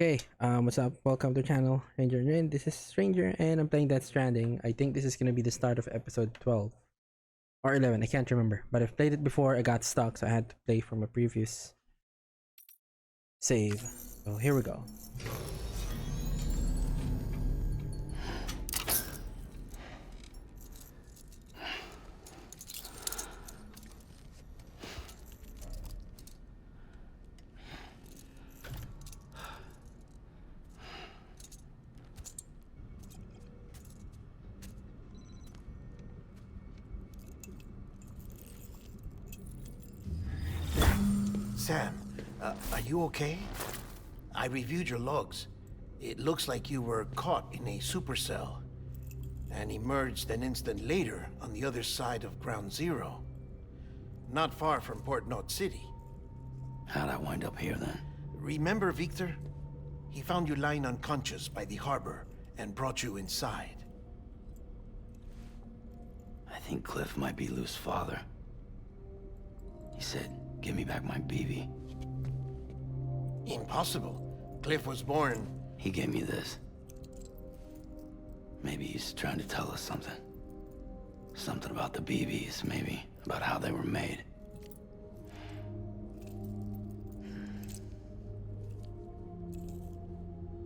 Hey, what's up? Welcome to the channel, Ranger Rin. This is Stranger, and I'm playing Death Stranding. I think this is gonna be the start of episode 12 or 11. I can't remember, but I've played it before. I got stuck, so I had to play from a previous save. So here we go. Sam, are you okay? I reviewed your logs. It looks like you were caught in a supercell and emerged an instant later on the other side of Ground Zero. Not far from Port Knot City. How'd I wind up here then? Remember Victor? He found you lying unconscious by the harbor and brought you inside. I think Cliff might be Lou's father. He said, give me back my BB. Impossible. Cliff was born... He gave me this. Maybe he's trying to tell us something. Something about the BBs, maybe. About how they were made.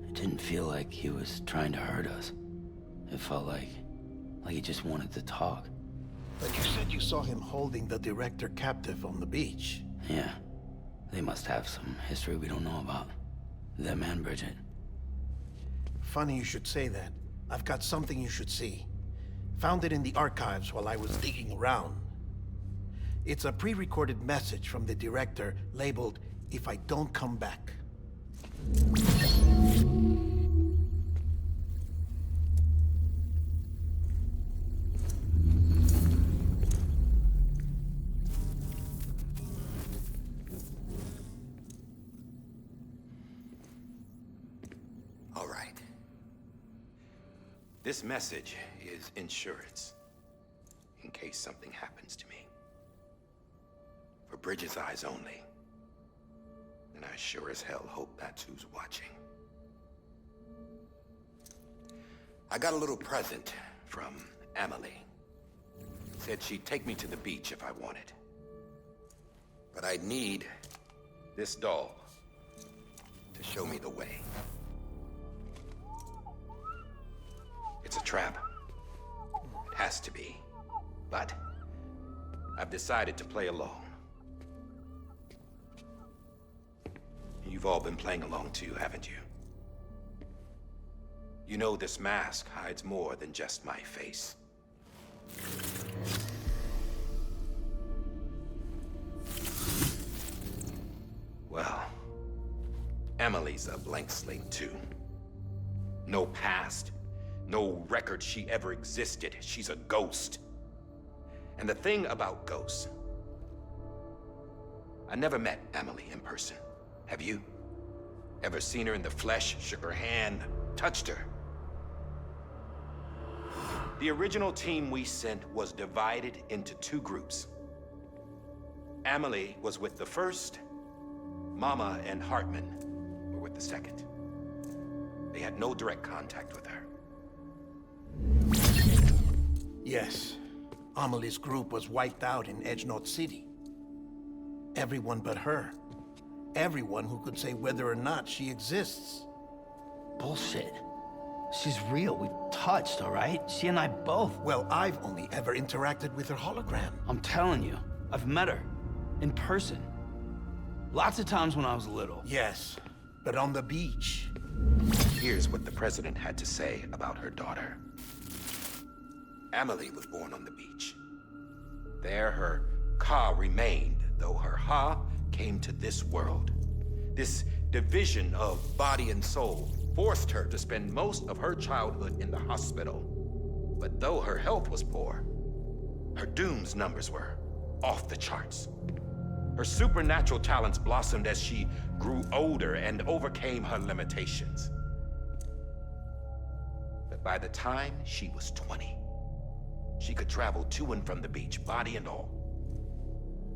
It didn't feel like he was trying to hurt us. It felt like he just wanted to talk. But you said you saw him holding the director captive on the beach. Yeah. They must have some history we don't know about. Them and Bridget. Funny you should say that. I've got something you should see. Found it in the archives while I was digging around. It's a pre-recorded message from the director labeled, "If I don't come back." All right. This message is insurance, in case something happens to me. For Bridget's eyes only. And I sure as hell hope that's who's watching. I got a little present from Emily. Said she'd take me to the beach if I wanted. But I'd need this doll to show me the way. It's a trap. It has to be. But I've decided to play along. You've all been playing along too, haven't you? You know this mask hides more than just my face. Well, Emily's a blank slate too. No past. No record she ever existed. She's a ghost. And the thing about ghosts, I never met Emily in person. Have you? Ever seen her in the flesh, shook her hand, touched her? The original team we sent was divided into two groups. Emily was with the first. Mama and Hartman were with the second. They had no direct contact with her. Yes. Amelie's group was wiped out in Edge Knot City. Everyone but her. Everyone who could say whether or not she exists. Bullshit. She's real. We touched, all right? She and I both. Well, I've only ever interacted with her hologram. I'm telling you, I've met her. In person. Lots of times when I was little. Yes, but on the beach. Here's what the president had to say about her daughter. Emily was born on the beach. There her Ka remained, though her Ha came to this world. This division of body and soul forced her to spend most of her childhood in the hospital. But though her health was poor, her Doom's numbers were off the charts. Her supernatural talents blossomed as she grew older and overcame her limitations. But by the time she was 20, she could travel to and from the beach, body and all.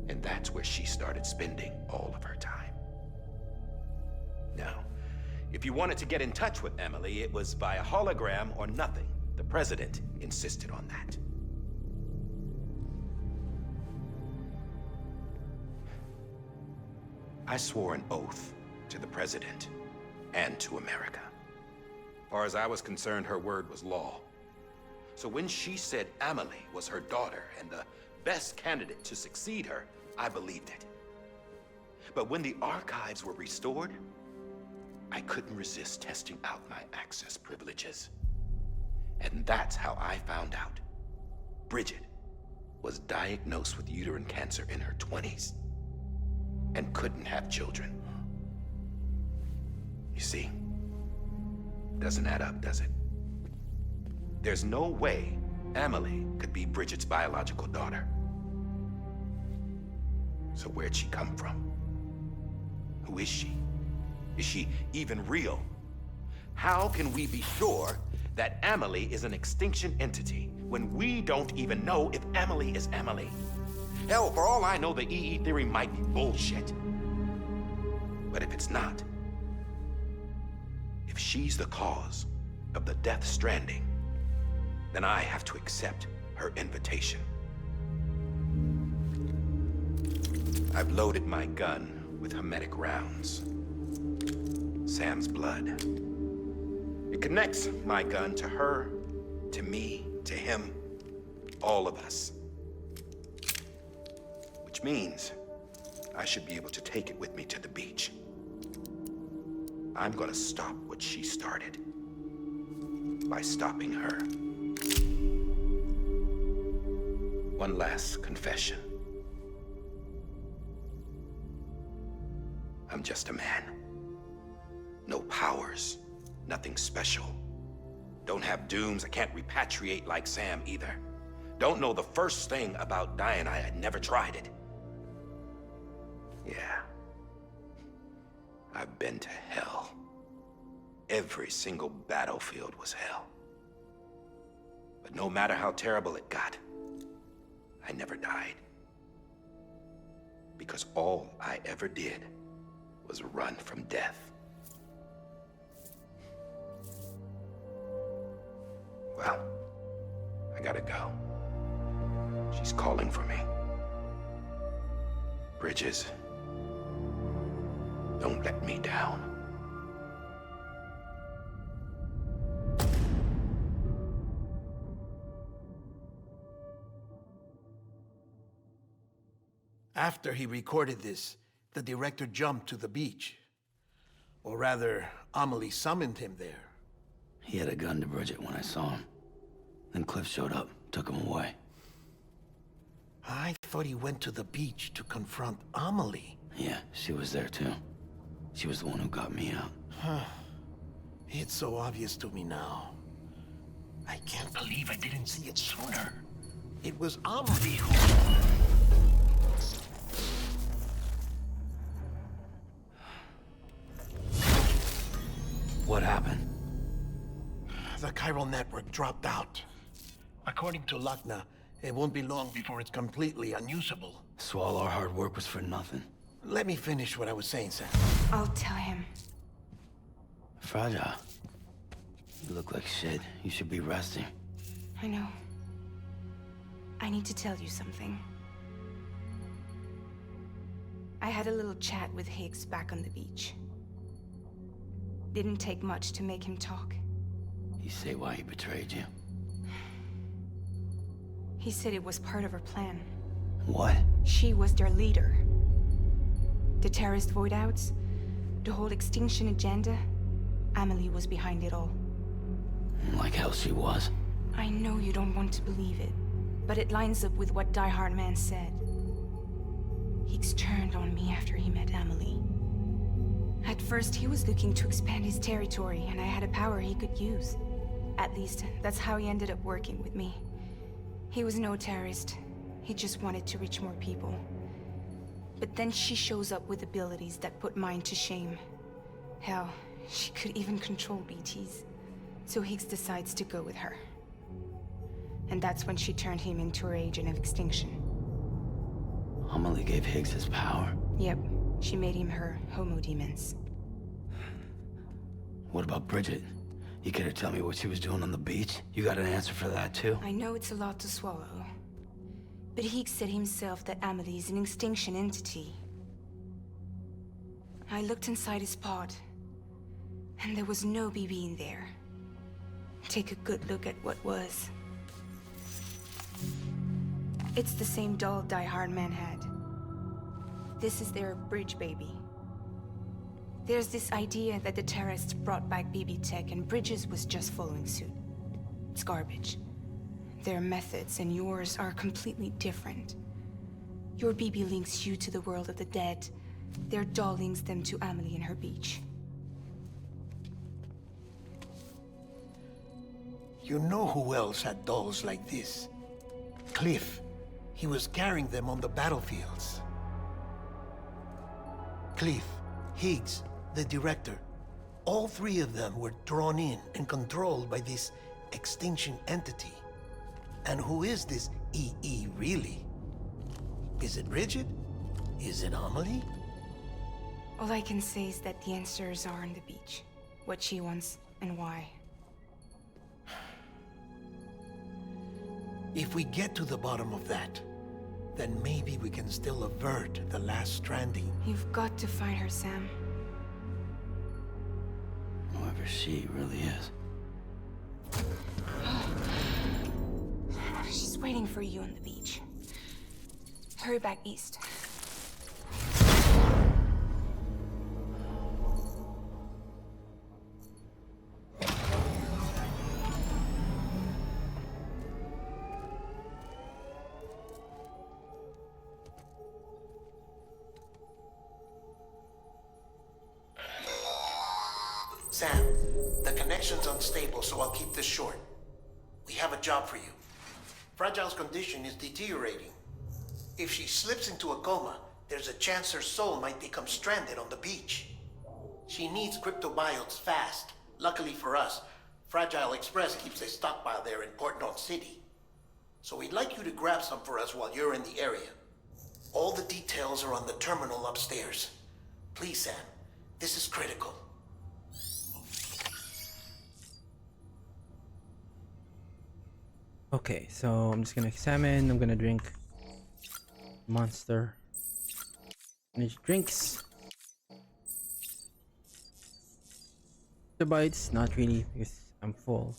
And that's where she started spending all of her time. Now, If you wanted to get in touch with Emily, it was via hologram or nothing. The president insisted on that. I swore an oath to the president and to America. As far as I was concerned, her word was law. So when she said Amelie was her daughter and the best candidate to succeed her, I believed it. But when the archives were restored, I couldn't resist testing out my access privileges. And that's how I found out Bridget was diagnosed with uterine cancer in her 20s and couldn't have children. You see, doesn't add up, does it? There's no way Amelie could be Bridget's biological daughter. So where'd she come from? Who is she? Is she even real? How can we be sure that Amelie is an extinction entity when we don't even know if Amelie is Amelie? Hell, for all I know, the EE theory might be bullshit. But if it's not, if she's the cause of the Death Stranding, then I have to accept her invitation. I've loaded my gun with hermetic rounds. Sam's blood. It connects my gun to her, to me, to him, all of us. Which means I should be able to take it with me to the beach. I'm gonna stop what she started by stopping her. One last confession. I'm just a man. No powers, nothing special. Don't have dooms, I can't repatriate like Sam either. Don't know the first thing about dying, I had never tried it. Yeah. I've been to hell. Every single battlefield was hell. But no matter how terrible it got, I never died. Because all I ever did was run from death. Well, I gotta go. She's calling for me. Bridges, don't let me down. After he recorded this, the director jumped to the beach. Or rather, Amelie summoned him there. He had a gun to Bridget when I saw him. Then Cliff showed up, took him away. I thought he went to the beach to confront Amelie. Yeah, she was there too. She was the one who got me out. It's so obvious to me now. I can't believe I didn't see it sooner. It was Amelie who... What happened? The chiral network dropped out. According to Lakna, it won't be long before it's completely unusable. So all our hard work was for nothing. Let me finish what I was saying, Sam. I'll tell him. Fragile. You look like shit. You should be resting. I know. I need to tell you something. I had a little chat with Higgs back on the beach. Didn't take much to make him talk. You say why he betrayed you? He said it was part of her plan. What? She was their leader. The terrorist void-outs, the whole extinction agenda, Amelie was behind it all. Like hell she was. I know you don't want to believe it, but it lines up with what Die Hard Man said. Higgs turned on me after he met Amelie. At first, he was looking to expand his territory, and I had a power he could use. At least, that's how he ended up working with me. He was no terrorist. He just wanted to reach more people. But then she shows up with abilities that put mine to shame. Hell, she could even control BTs. So Higgs decides to go with her. And that's when she turned him into her agent of extinction. Amelie gave Higgs his power. Yep, she made him her Homo Demons. What about Bridget? You care to tell me what she was doing on the beach? You got an answer for that too? I know it's a lot to swallow, but he said himself that Amelie is an extinction entity. I looked inside his pod, and there was no BB in there. Take a good look at what was. It's the same doll Die Hard Man had. This is their bridge baby. There's this idea that the terrorists brought back BB tech and Bridges was just following suit. It's garbage. Their methods and yours are completely different. Your BB links you to the world of the dead. Their doll links them to Amelie and her beach. You know who else had dolls like this? Cliff. He was carrying them on the battlefields. Cliff, Higgs, the director. All three of them were drawn in and controlled by this extinction entity. And who is this EE really? Is it Bridget? Is it Amelie? All I can say is that the answers are on the beach. What she wants and why. If we get to the bottom of that, then maybe we can still avert the last stranding. You've got to find her, Sam. Whoever she really is. She's waiting for you on the beach. Hurry back east. Sam, the connection's unstable, so I'll keep this short. We have a job for you. Fragile's condition is deteriorating. If she slips into a coma, there's a chance her soul might become stranded on the beach. She needs cryptobiotes fast. Luckily for us, Fragile Express keeps a stockpile there in Port North City. So we'd like you to grab some for us while you're in the area. All the details are on the terminal upstairs. Please, Sam, this is critical. Okay, so I'm just gonna examine. I'm gonna drink Monster energy drinks. The bites, not really because I'm full.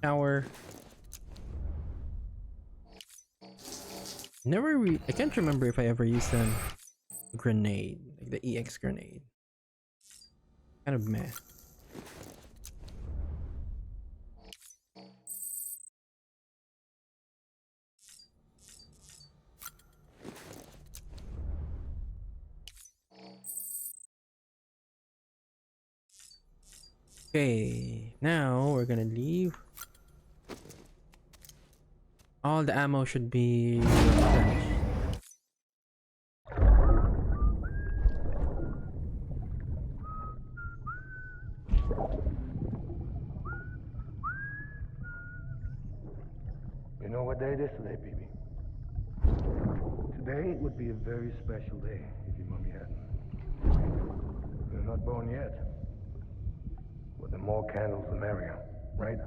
Shower. I can't remember if I ever used a grenade, like the EX grenade. Kind of meh. Okay, now we're gonna leave. All the ammo should be replenished. You know what day it is today, BB? Today would be a very special day if your mommy hadn't. You're not born yet. But the more candles, the merrier, right?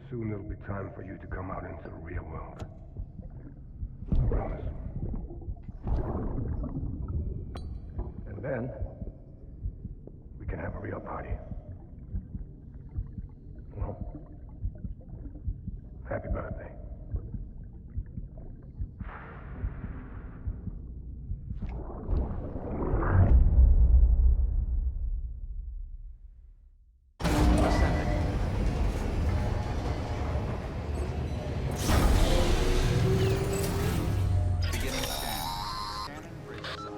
Soon it'll be time for you to come out into the real world. I promise. And then, we can have a real party. Well, happy birthday.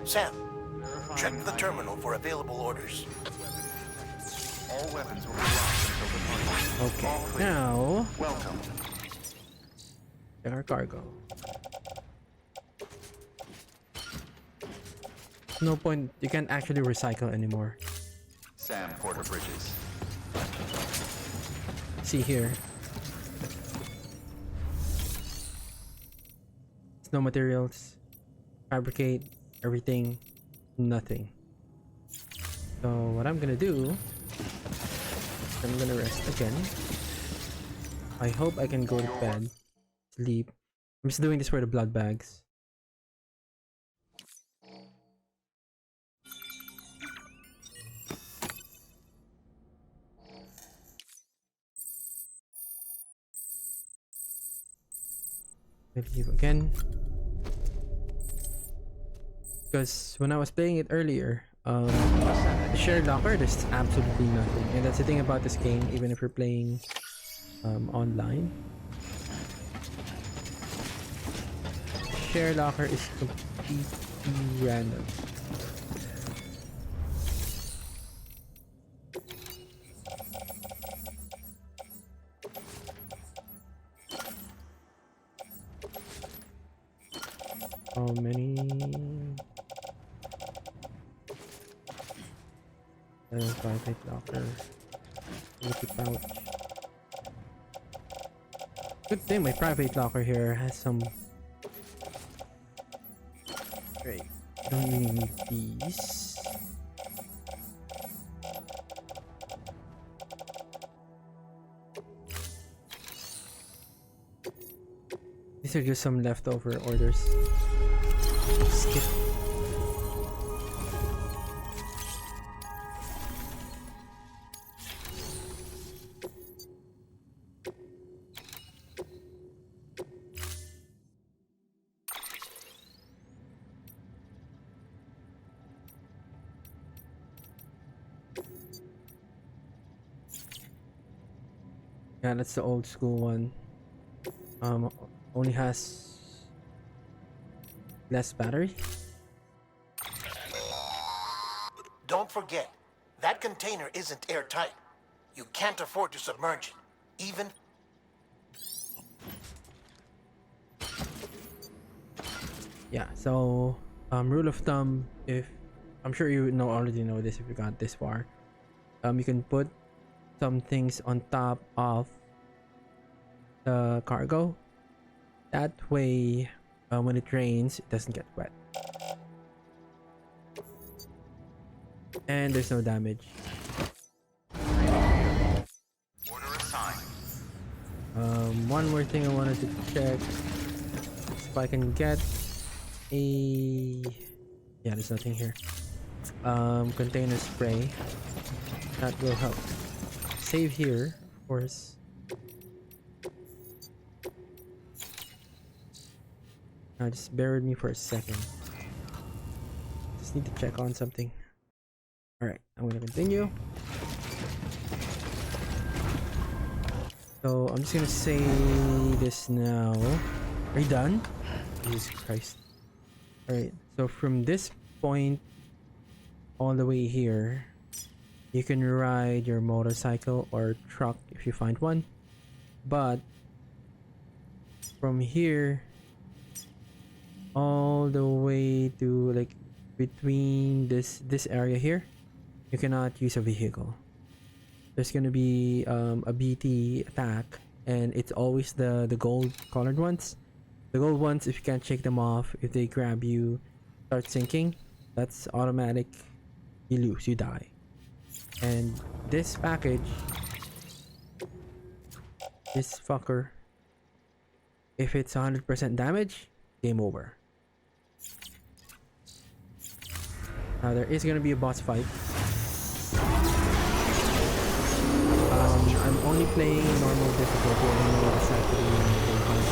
Sam, check the terminal for available orders. All weapons will be locked until the morning. Okay, All clear. now Welcome. check our cargo. No point, you can't actually recycle anymore. Sam Porter Bridges. See here. Snow materials, fabricate everything, nothing. So what I'm gonna do, I'm gonna rest again. I hope I can go to bed, sleep. I'm just doing this for the blood bags. Leave again. Because when I was playing it earlier, the shared locker, there's absolutely nothing. And that's the thing about this game, even if you're playing online. Shared locker is completely random. How many? Private locker. Liquid pouch. Good thing my private locker here has some. Great. Don't really need these. These are just some leftover orders. Skip. Yeah, that's the old school one. Only has less battery. Don't forget, that container isn't airtight. You can't afford to submerge it, even... Yeah, so rule of thumb, if I'm sure you already know this if you got this far, you can put some things on top of the cargo. That way, when it rains, it doesn't get wet. And there's no damage. Order assigned. One more thing I wanted to check is if I can get a... Yeah, there's nothing here. Container spray. That will help. Save here, of course. Now just bear with me for a second. Just need to check on something. Alright, I'm gonna continue. So I'm just gonna say this now. Are you done? Jesus Christ. Alright, so from this point all the way here, you can ride your motorcycle or truck if you find one. But from here all the way to like between this area here, you cannot use a vehicle. There's gonna be a BT attack, and it's always the gold colored ones. The gold ones, if you can't shake them off, if they grab you, start sinking, that's automatic. You lose, you die. And this package, this fucker, if it's 100% damage, game over. Now there is gonna be a boss fight. I'm only playing normal difficulty. I don't know what it's actually difficulty.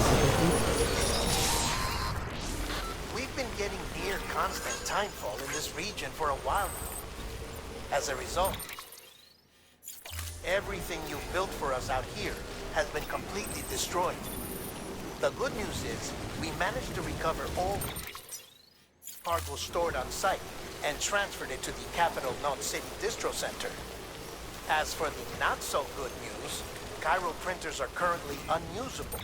We've been getting near constant timefall in this region for a while now. As a result, everything you've built for us out here has been completely destroyed. The good news is, we managed to recover all cargo stored on site and transferred it to the Capital Note City Distro Center. As for the not-so-good news, Cairo printers are currently unusable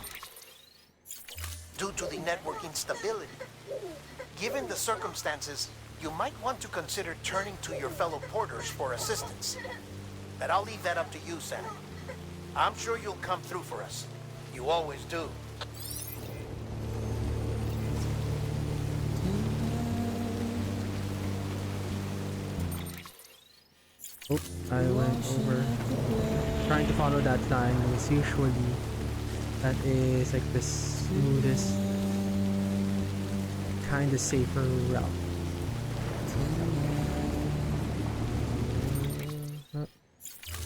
due to the network instability. Given the circumstances, you might want to consider turning to your fellow porters for assistance. But I'll leave that up to you, Sam. I'm sure you'll come through for us. You always do. Oh, I went over. Trying to follow that line is usually that is like the smoothest, kind of safer route.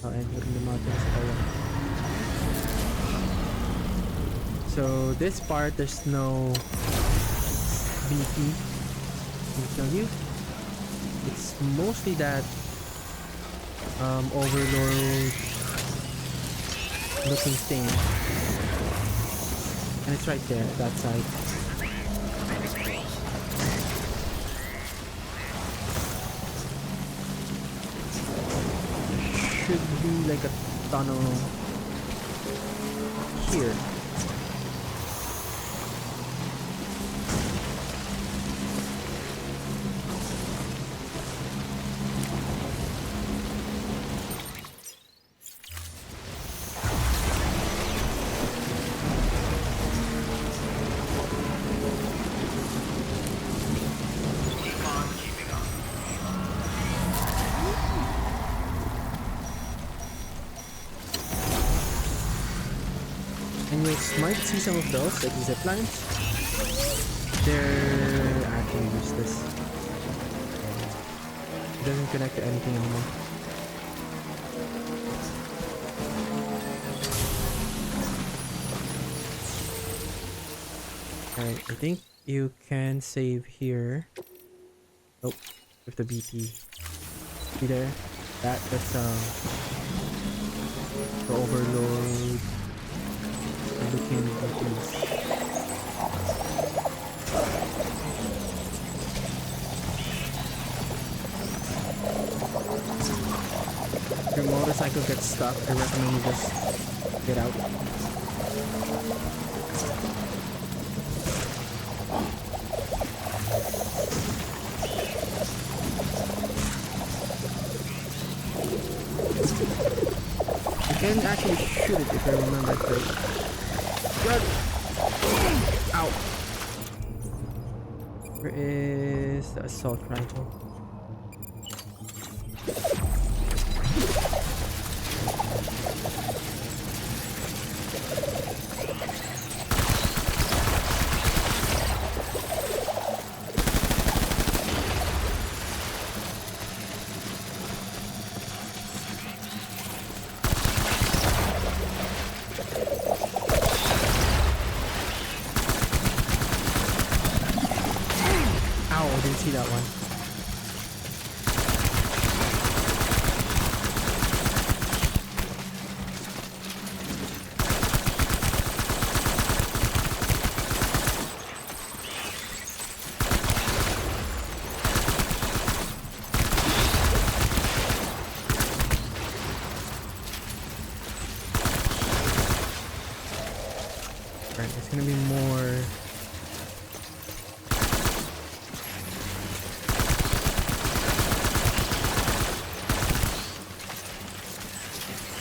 Oh, entering the mountains. So this part, there's no BP to tell you. It's mostly that overload looking thing, and it's right there, that side. Should be like a tunnel here. Might see some of those, like zip lines. They're actually useless. It doesn't connect to anything anymore. Alright, I think you can save here. Oh, with the BT. See there? That's the overload. Looking if your motorcycle gets stuck, I recommend you just get out. You can actually shoot it if I remember correctly. Run! Ow! Where is the assault rifle? See that one. Right, there's gonna be more.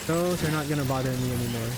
Those are not gonna bother me anymore.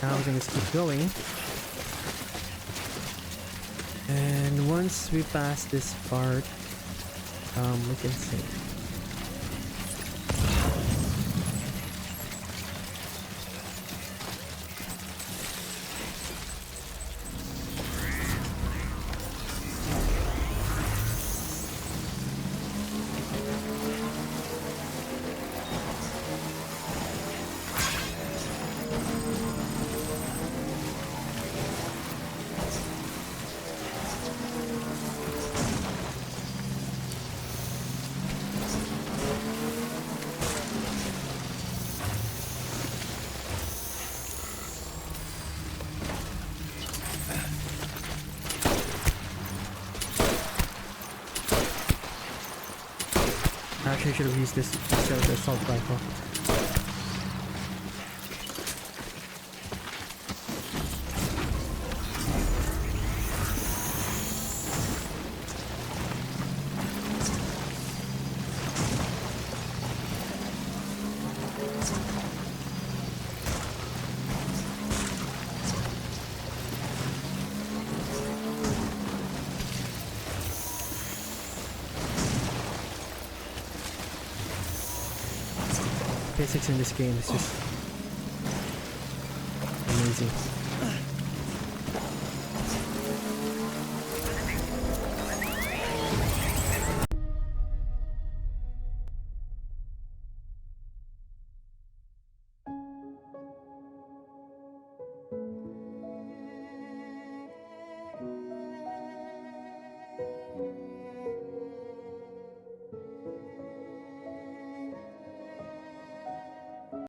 Now we're gonna keep going, and once we pass this part, we can save. actually should have used this instead of the assault rifle. Physics in this game is just amazing.